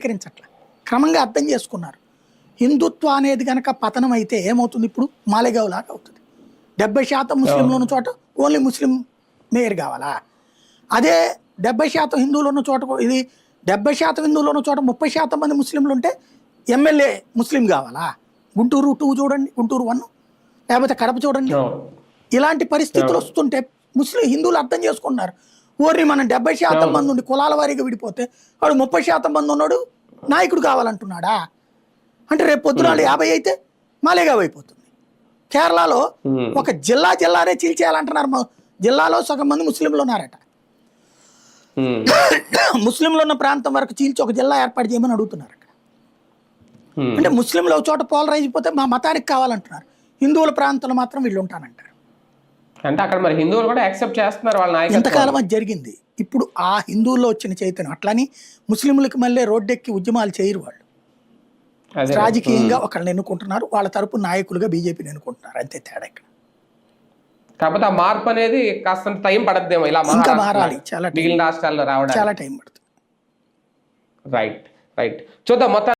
స్వీకరించట్ల క్రమంగా అర్థం చేసుకున్నారు. హిందుత్వ అనేది కనుక పతనం అయితే ఏమవుతుంది? ఇప్పుడు మాలేగావ్ లాగా అవుతుంది. 70% ముస్లింలు ఉన్న చోట ఓన్లీ ముస్లిం మేయర్ కావాలా? అదే 70% హిందువులు ఉన్న చోట, ఇది 70% హిందువులు ఉన్న చోట 30% మంది ముస్లింలు ఉంటే ఎమ్మెల్యే ముస్లిం కావాలా? గుంటూరు 2 చూడండి, గుంటూరు 1, లేకపోతే కడప చూడండి. ఇలాంటి పరిస్థితులు వస్తుంటే హిందువులు అర్థం చేసుకుంటున్నారు. ఓర్ని మనం 70% మంది ఉండి కులాల వారీగా విడిపోతే వాడు 30% మంది ఉన్నాడు నాయకుడు కావాలంటున్నాడా? అంటే రేపు పొద్దున 50 అయితే మాలేగావ్ అయిపోతుంది. కేరళలో ఒక జిల్లానే చీల్చేయాలంటున్నారు. జిల్లాలో సగం మంది ముస్లింలు ఉన్నారట. ముస్లింలు ఉన్న ప్రాంతం వరకు చీల్చి ఒక జిల్లా ఏర్పాటు చేయమని అడుగుతున్నారు. అంటే ముస్లింలు ఒక చోట పోలరైజ్ అయిపోతే మా మతానికి కావాలంటున్నారు. హిందువుల ప్రాంతంలో మాత్రం వీళ్ళు ఉంటానంటారు. అంటే అక్కడ మరి హిందువులు కూడా యాక్సెప్ట్ చేస్తున్నారు వాళ్ళ నాయకత్వం. ఎంతకాలం అది జరిగింది. ఇప్పుడు ఆ హిందువుల్లో వచ్చిన చైతన్యం అట్లని ముస్లింలకు మళ్ళీ రోడ్డెక్కి ఉద్యమాలు చేయరు. వాళ్ళు రాజకీయంగా ఒకళ్ళని ఎన్నుకుంటున్నారు, వాళ్ళ తరపు నాయకులుగా బీజేపీని ఎన్నుకుంటున్నారు, అంతే తేడా ఇక్కడ. కాకపోతే ఆ మార్పు అనేది కాస్త టైం పడద్దేమో, ఇలా ఇంకా మారాలి, చాలా మిగిలిన రాష్ట్రాల్లో రావడానికి చాలా టైం పడుతుంది. రైట్ చూద్దాం మొత్తం.